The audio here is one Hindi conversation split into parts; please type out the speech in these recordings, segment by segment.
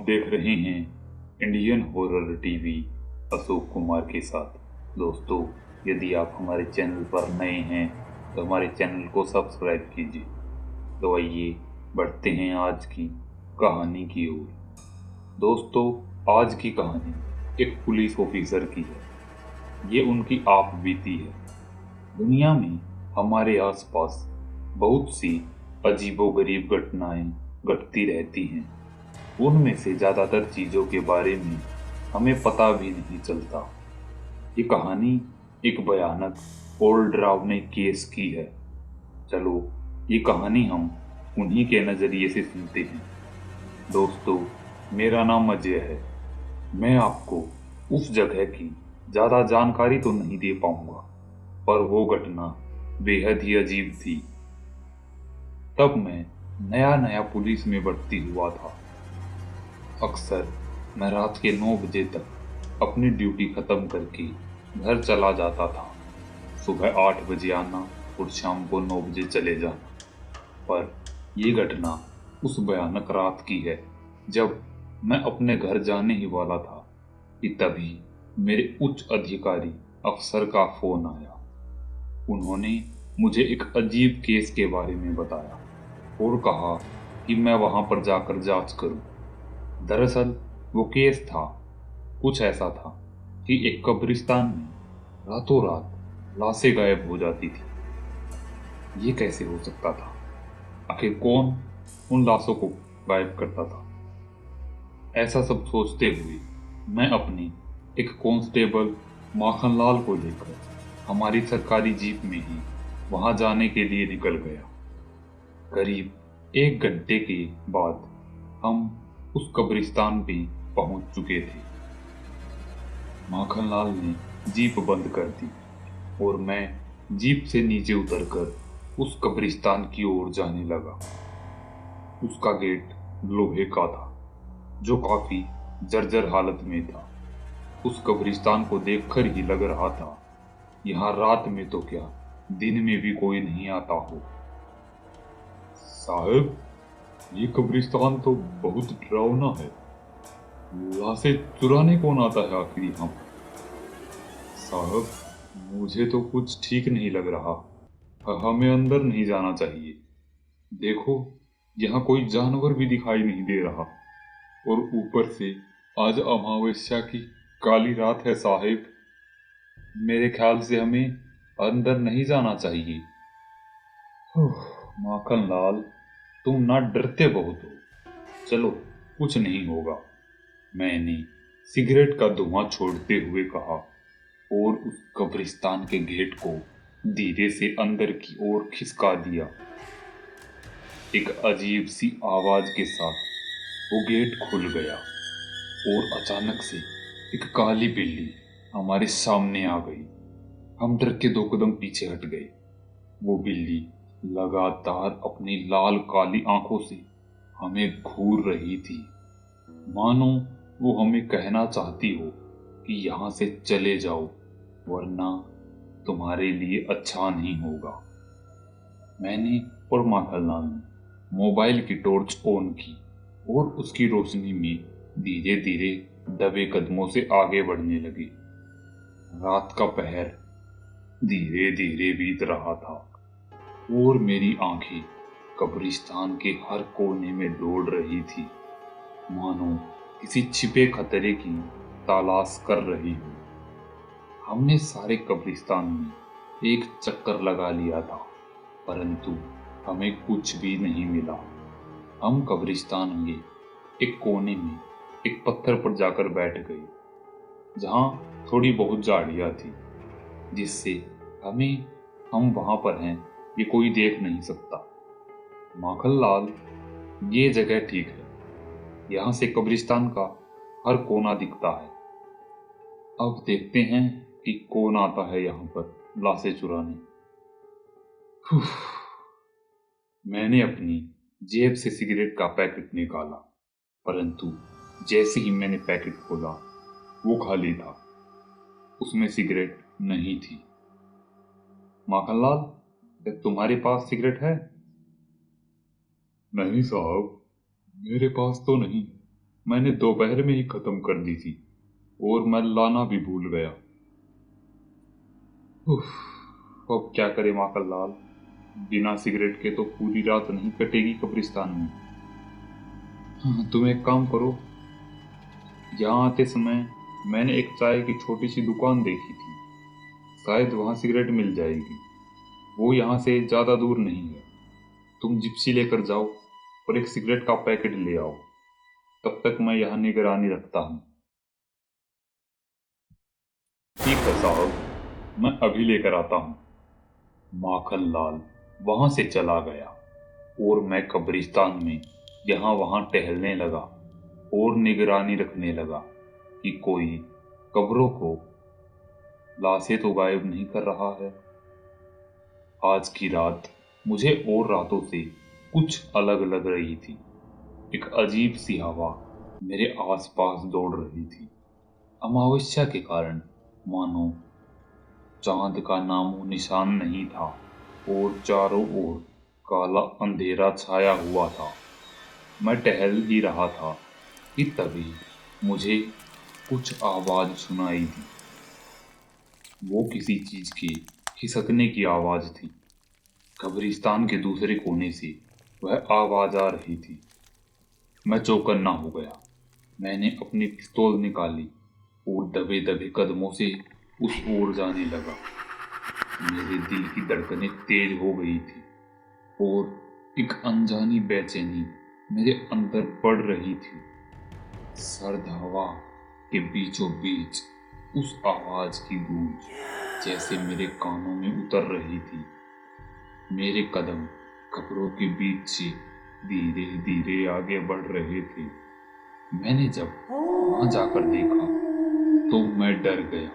देख रहे हैं Indian horror TV Ashok Kumar के साथ। दोस्तों, यदि आप हमारे चैनल पर नए हैं तो हमारे चैनल को सब्सक्राइब कीजिए। तो आइए बढ़ते हैं आज की कहानी की ओर। दोस्तों, आज की कहानी एक पुलिस ऑफिसर की है। ये उनकी आप बीती है। दुनिया में हमारे आसपास बहुत सी अजीबोगरीब घटनाएं घटती रहती हैं। उनमें से ज्यादातर चीजों के बारे में हमें पता भी नहीं चलता। ये कहानी एक भयानक और डरावने केस की है। चलो, ये कहानी हम उन्हीं के नजरिए से सुनते हैं। दोस्तों, मेरा नाम अजय है। मैं आपको उस जगह की ज्यादा जानकारी तो नहीं दे पाऊंगा, पर वो घटना बेहद ही अजीब थी। तब मैं नया नया पुलिस में भर्ती हुआ था। अक्सर मैं रात के 9 बजे तक अपनी ड्यूटी खत्म करके घर चला जाता था। सुबह 8 बजे आना और शाम को 9 बजे चले जाना। पर ये घटना उस भयानक रात की है जब मैं अपने घर जाने ही वाला था कि तभी मेरे उच्च अधिकारी अफसर का फोन आया। उन्होंने मुझे एक अजीब केस के बारे में बताया और कहा कि मैं वहां पर जाकर जांच करूं। दरअसल वो केस था, कुछ ऐसा था कि एक कब्रिस्तान में रातों रात लाशें गायब हो जाती थी। ये कैसे हो सकता था? आखिर कौन उन लाशों को गायब करता था? ऐसा सब सोचते हुए मैं अपनी एक कांस्टेबल माखनलाल को लेकर हमारी सरकारी जीप में ही वहां जाने के लिए निकल गया। करीब 1 घंटे के बाद हम उस कब्रिस्तान पे पहुंच चुके थे। माखनलाल ने जीप बंद कर दी और मैं जीप से नीचे उतरकर उस कब्रिस्तान की ओर जाने लगा। उसका गेट लोहे का था, जो काफी जर्जर हालत में था। उस कब्रिस्तान को देखकर ही लग रहा था यहाँ रात में तो क्या, दिन में भी कोई नहीं आता हो। साहब, ये कब्रिस्तान तो बहुत डरावना है। लाशें चुराने कौन आता है आखिर यहाँ? साहब, मुझे तो कुछ ठीक नहीं लग रहा। हमें अंदर नहीं जाना चाहिए। देखो, यहाँ कोई जानवर भी दिखाई नहीं दे रहा, और ऊपर से आज अमावस्या की काली रात है साहिब। मेरे ख्याल से हमें अंदर नहीं जाना चाहिए। माखनलाल, तुम ना डरते बहुत हो। चलो, कुछ नहीं होगा, मैंने सिगरेट का धुआं छोड़ते हुए कहा और उस कब्रिस्तान के गेट को धीरे से अंदर की ओर खिसका दिया। एक अजीब सी आवाज के साथ वो गेट खुल गया और अचानक से एक काली बिल्ली हमारे सामने आ गई। हम डर के 2 कदम पीछे हट गए। वो बिल्ली लगातार अपनी लाल काली आंखों से हमें घूर रही थी, मानो वो हमें कहना चाहती हो कि यहाँ से चले जाओ, वरना तुम्हारे लिए अच्छा नहीं होगा। मैंने और माखनलाल ने मोबाइल की टॉर्च ऑन की और उसकी रोशनी में धीरे धीरे दबे कदमों से आगे बढ़ने लगे। रात का पहर धीरे धीरे बीत रहा था और मेरी आंखें कब्रिस्तान के हर कोने में दौड़ रही थी, मानो किसी छिपे खतरे की तलाश कर रही हो। हमने सारे कब्रिस्तान में एक चक्कर लगा लिया था, परंतु हमें कुछ भी नहीं मिला। हम कब्रिस्तान के एक कोने में एक पत्थर पर जाकर बैठ गए, जहां थोड़ी बहुत झाड़ियां थी, जिससे हम वहां पर हैं ये कोई देख नहीं सकता। माखनलाल, ये जगह ठीक है। यहाँ से कब्रिस्तान का हर कोना दिखता है। अब देखते हैं कि कौन आता है यहाँ पर लाशें चुराने। मैंने अपनी जेब से सिगरेट का पैकेट निकाला, परंतु जैसे ही मैंने पैकेट खोला वो खाली था। उसमें सिगरेट नहीं थी। माखनलाल, तुम्हारे पास सिगरेट है? नहीं साहब, मेरे पास तो नहीं, मैंने दोपहर में ही खत्म कर दी थी और मैं लाना भी भूल गया। उफ, अब क्या करे माखन लाल, बिना सिगरेट के तो पूरी रात नहीं कटेगी कब्रिस्तान में। हाँ, तुम एक काम करो, यहाँ आते समय मैंने एक चाय की छोटी सी दुकान देखी थी, शायद वहाँ सिगरेट मिल जाएगी। वो यहाँ से ज़्यादा दूर नहीं है। तुम जिप्सी लेकर जाओ और एक सिगरेट का पैकेट ले आओ। तब तक मैं यहाँ निगरानी रखता हूँ। ठीक है साहब, मैं अभी लेकर आता हूँ। माखन लाल वहां से चला गया और मैं कब्रिस्तान में यहाँ वहां टहलने लगा और निगरानी रखने लगा कि कोई कब्रों को लाशें तो गायब नहीं कर रहा है। आज की रात मुझे और रातों से कुछ अलग लग रही थी। एक अजीब सी हवा मेरे आसपास दौड़ रही थी। अमावस्या के कारण मानो चांद का नामो निशान नहीं था और चारों ओर काला अंधेरा छाया हुआ था। मैं टहल ही रहा था कि तभी मुझे कुछ आवाज सुनाई दी। वो किसी चीज के खिसकने की आवाज थी। कब्रिस्तान के दूसरे कोने से वह आवाज आ रही थी। मैं चौकन्ना हो गया। मैंने अपनी पिस्तौल निकाली और दबे दबे कदमों से उस ओर जाने लगा। मेरे दिल की धड़कनें तेज हो गई थी और एक अनजानी बेचैनी मेरे अंदर बढ़ रही थी। सर्द हवा के बीचों बीच उस आवाज की गूंज जैसे मेरे कानों में उतर रही थी। मेरे कदम कब्रों के बीच से धीरे धीरे आगे बढ़ रहे थे। मैंने जब वहां जाकर देखा तो मैं डर गया।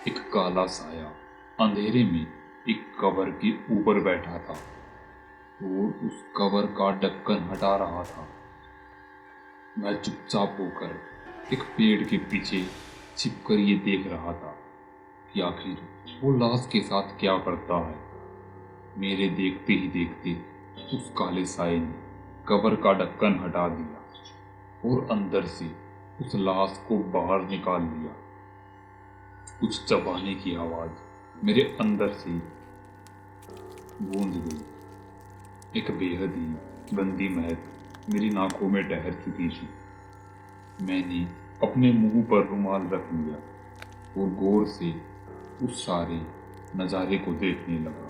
एक काला साया अंधेरे में एक कवर के ऊपर बैठा था और उस कवर का ढक्कन हटा रहा था। मैं चुपचाप होकर एक पेड़ के पीछे छिपकर ये देख रहा था कि आखिर वो लाश के साथ क्या करता है। मेरे देखते ही देखते उस काले साये ने कवर का ढक्कन हटा दिया और अंदर से उस लाश को बाहर निकाल लिया। कुछ चबाने की आवाज मेरे अंदर से गूंज गई। एक बेहद ही गंदी महक मेरी नाकों में ठहर चुकी थी। मैंने अपने मुंह पर रुमाल रख लिया और गौर से उस सारे नज़ारे को देखने लगा।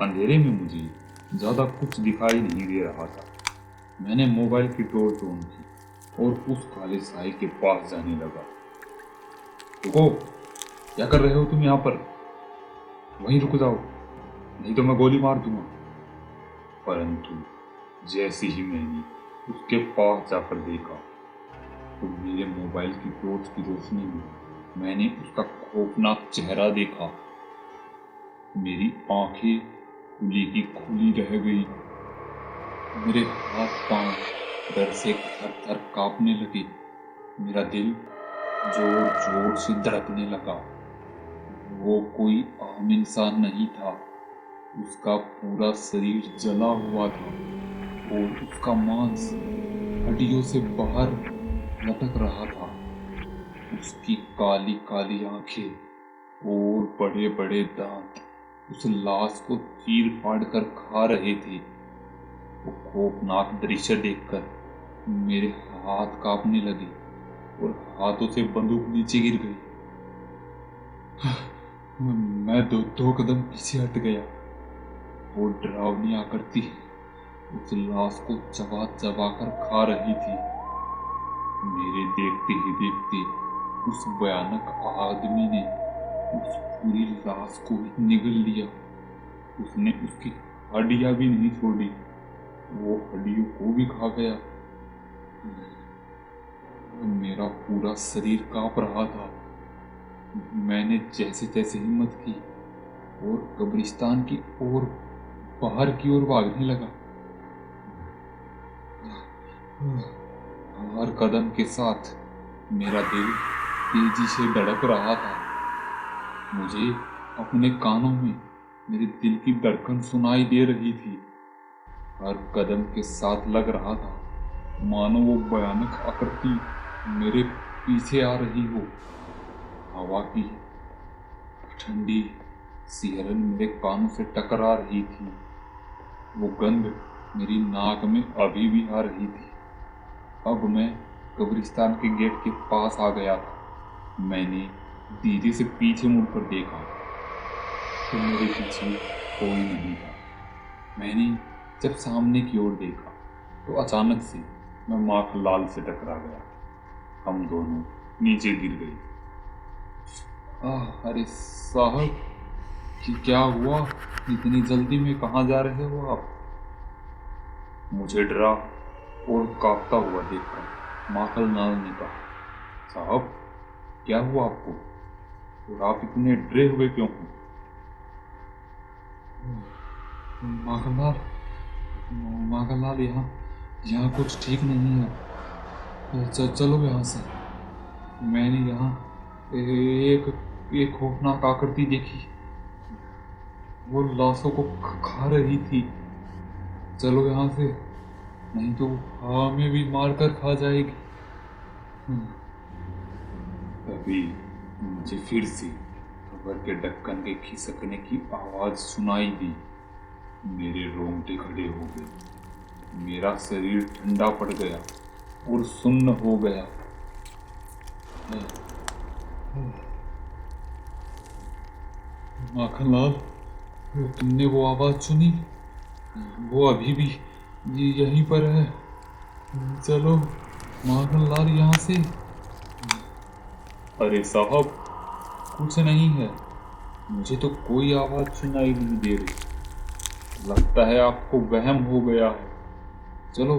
अंधेरे में मुझे ज़्यादा कुछ दिखाई नहीं दे रहा था। मैंने मोबाइल की टॉर्च ऑन की और उस काले साए के पास जाने लगा। रुको, क्या कर रहे हो तुम यहाँ पर? वहीं रुक जाओ, नहीं तो मैं गोली मार दूंगा। परंतु जैसे ही मैंने उसके पास जाकर देखा तो मेरे मोबाइल की टॉर्च की रोशनी में मैंने उसका खौफनाक चेहरा देखा। मेरी आंखें खुली की खुली रह गई। मेरे हाथ पांव डर से थर थर कांपने लगे। मेरा दिल जोर जोर से धड़कने लगा। वो कोई आम इंसान नहीं था। उसका पूरा शरीर जला हुआ था और उसका मांस हड्डियों से बाहर लटक रहा था। उसकी काली काली आंखें और बड़े बड़े दांत उस लाश को चीर फाड़ कर खा रहे थे। वो खौफनाक दृश्य देखकर मेरे हाथ कांपने लगे और हाथों से बंदूक नीचे गिर गई। मैं दो कदम पीछे हट गया। वो डरावनी आकृति उस लाश को चबा चबा कर खा रही थी। मेरे देखते ही देखते उस भयानक आदमी ने उस पूरी लाश को ही निगल लिया। उसने उसकी हड्डियां भी नहीं छोड़ी, वो हड्डियों को भी खा गया। मेरा पूरा शरीर कांप रहा था। मैंने जैसे तैसे हिम्मत की और कब्रिस्तान की ओर बाहर की ओर भागने लगा। हर कदम के साथ मेरा दिल तेजी से धड़क रहा था। मुझे अपने कानों में मेरे दिल की धड़कन सुनाई दे रही थी। हर कदम के साथ लग रहा था मानो वो भयानक आकृति मेरे पीछे आ रही हो। हवा की ठंडी सिहरन मेरे कानों से टकरा रही थी। वो गंध मेरी नाक में अभी भी आ रही थी। अब मैं कब्रिस्तान के गेट के पास आ गया था। मैंने धीरे से पीछे मुड़कर देखा तो मेरे पीछे कोई नहीं था। मैंने जब सामने की ओर देखा तो अचानक से मैं माखनलाल से टकरा गया। हम दोनों नीचे गिर गए। अरे साहब, क्या हुआ? इतनी जल्दी में कहाँ जा रहे हो आप? मुझे डरा और कांपता हुआ देखकर माखनलाल ने कहा, साहब क्या हुआ आपको और आप इतने डरे हुए क्यों हो? माखनलाल यहाँ कुछ ठीक नहीं है। चलो यहाँ से। मैंने यहाँ एक खौफनाक आकृति देखी। वो लाशों को खा रही थी। चलो यहाँ से, नहीं तो हमें भी मारकर खा जाएगी। तभी मुझे फिर से कब्र के ढक्कन के खिसकने की आवाज सुनाई दी। मेरे रोंगटे खड़े हो गए। मेरा शरीर ठंडा पड़ गया और सुन्न हो गया। माखनलाल, तुमने वो आवाज सुनी? वो अभी भी यहीं पर है। चलो माखनलाल, यहाँ से। अरे साहब, कुछ नहीं है। मुझे तो कोई आवाज सुनाई नहीं दे रही। लगता है आपको वहम हो गया है। चलो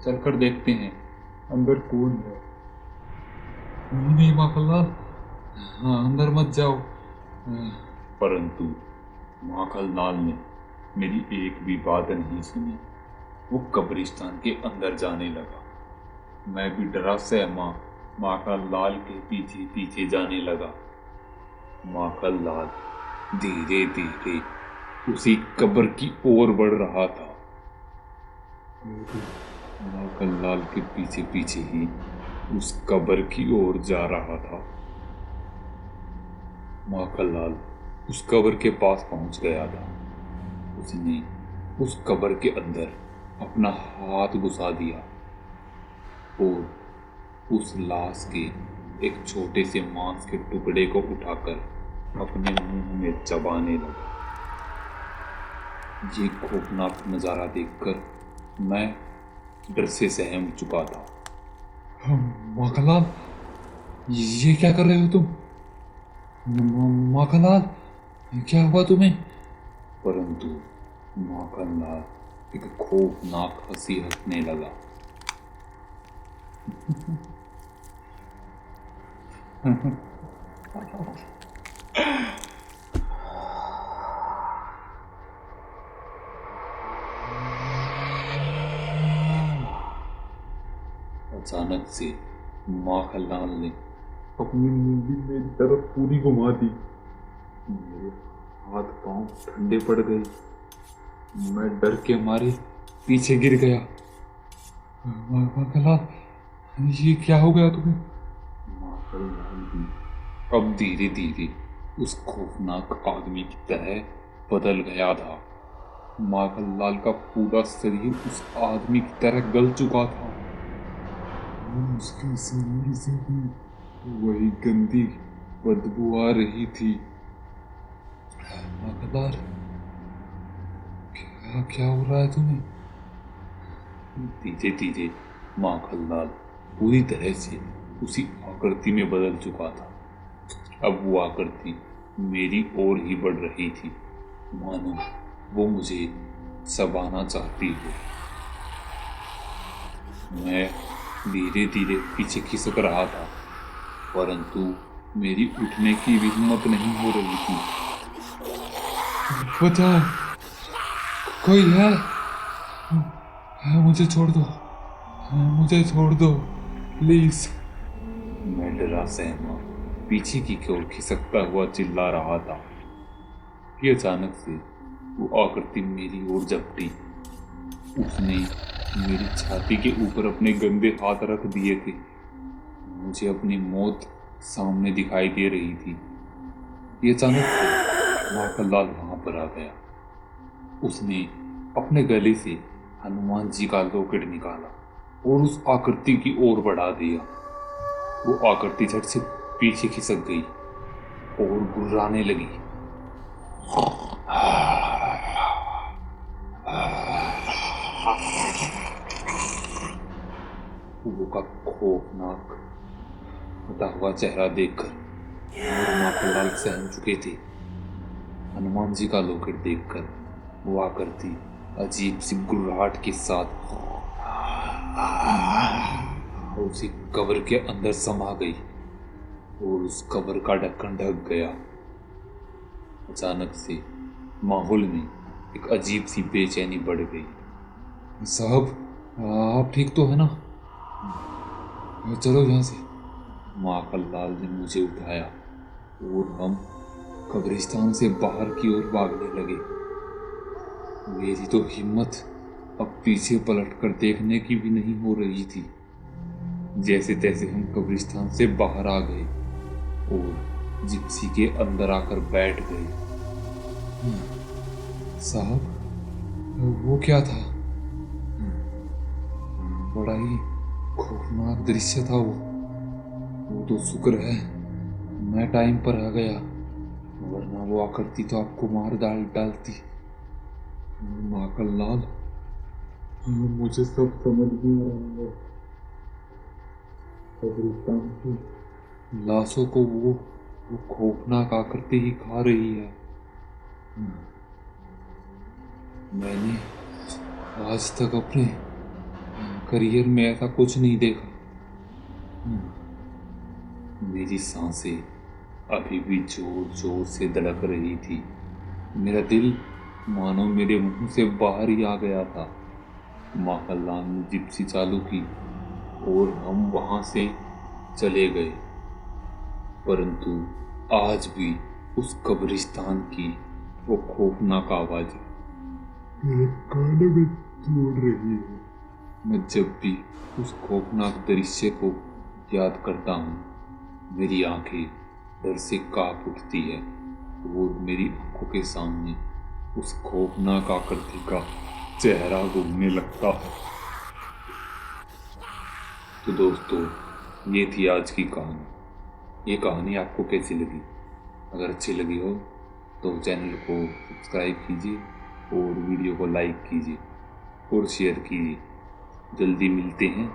चलकर देखते हैं अंदर कौन है। नहीं माखनलाल, हाँ, अंदर मत जाओ। परंतु माखनलाल ने मेरी एक भी बात नहीं सुनी। वो कब्रिस्तान के अंदर जाने लगा। मैं भी डरा सहमा माखनलाल के पीछे पीछे जाने लगा। माखनलाल धीरे धीरे उसी कब्र की ओर बढ़ रहा था। माखनलाल के पीछे पीछे ही उस कब्र की ओर जा रहा था। माखनलाल उस कब्र के पास पहुंच गया था। उसने उस कब्र के अंदर अपना हाथ घुसा दिया और उस लाश के एक छोटे से मांस के टुकड़े को उठाकर अपने मुंह में चबाने लगा। ये खौफनाक नजारा देखकर मैं डर से सहम चुका था। माखनलाल, ये क्या कर रहे हो तुम? माखनलाल, क्या हुआ तुम्हें? परंतु माखनलाल एक खौफनाक हंसी हंसने लगा। अचानक से माखनलाल ने अपनी मुंडी मेरी तरफ पूरी घुमा दी। मेरे हाथ पांव ठंडे पड़ गए। मैं डर के मारे पीछे गिर गया। माखनलाल, ये क्या हो गया तुम्हें? माखनलाल भी अब धीरे धीरे उस खौफनाक आदमी की तरह बदल गया था। माखनलाल का पूरा शरीर उस आदमी की तरह गल चुका था। उसके शरीर से भी वही गंदी बदबू आ रही थी। माखनलाल, क्या हो रहा है तुम्हें? धीरे धीरे माखनलाल पूरी तरह से उसी आकृति में बदल चुका था। अब वो आकृति मेरी ओर ही बढ़ रही थी, मानो वो मुझे चबाना चाहती हो। मैं धीरे धीरे पीछे खिसक रहा था, परंतु मेरी उठने की भी हिम्मत नहीं हो रही थी। बचाओ, कोई है? मुझे छोड़ दो, मुझे छोड़ दो प्लीज। मैं डरा सहमा पीछे की ओर खिसकता हुआ चिल्ला रहा था कि अचानक से वो आकृति मेरी ओर झपटी। उसने मेरी छाती के ऊपर अपने गंदे हाथ रख दिए थे। मुझे अपनी मौत सामने दिखाई दे रही थी। ये अचानक से माखनलाल वहां पर आ गया। उसने अपने गले से हनुमान जी का लॉकेट निकाला और उस आकृति की ओर बढ़ा दिया। वो आकृति झट से पीछे खिसक गई और गुर्राने लगी। वो का खौफनाक फटा हुआ चेहरा देखकर और माखनलाल सहम चुके थे। हनुमान जी का लॉकेट देखकर वो आकृति अजीब सी गुर्राहट के साथ उसी कब्र के अंदर समा गई और उस कब्र का ढक्कन ढक गया। अचानक से माहौल में एक अजीब सी बेचैनी बढ़ गई। साहब, आप ठीक तो है ना? चलो यहाँ से। माखनलाल ने मुझे उठाया और हम कब्रिस्तान से बाहर की ओर भागने लगे। मेरी तो हिम्मत अब पीछे पलटकर देखने की भी नहीं हो रही थी। जैसे तैसे हम कब्रिस्तान से बाहर आ गए और जिप्सी के अंदर आकर बैठ गए। साहब, वो क्या था? बड़ा ही खौफनाक दृश्य था वो तो शुक्र है मैं टाइम पर आ गया, वरना वो आकृति तो आपको मार डालती। माखनलाल, मुझे सब समझ में आ रहा है। कब्रिस्तान की लाशों को वो खौफनाक आकृति ही खा रही है। मैंने आज तक अपने करियर में ऐसा कुछ नहीं देखा। मेरी सांसें अभी भी जोर जोर से धड़क रही थी। मेरा दिल मानो मेरे मुंह से बाहर ही आ गया था। माखनलाल ने जिप्सी चालू की और हम वहां से चले गए, परंतु आज भी उस कब्रिस्तान की वो खौफनाक आवाज मेरे कानों में दौड़ रही है। मैं जब भी उस खौफनाक दृश्य को याद करता हूँ, मेरी आंखें डर से कांप उठती है और मेरी आंखों के सामने उस खौफनाक आकृति का चेहरा घूमने लगता है। तो दोस्तों, ये थी आज की कहानी। ये कहानी आपको कैसी लगी? अगर अच्छी लगी हो तो चैनल को सब्सक्राइब कीजिए और वीडियो को लाइक कीजिए और शेयर कीजिए। जल्दी मिलते हैं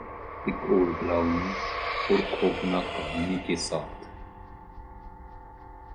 एक और डरावनी और खौफनाक कहानी के साथ।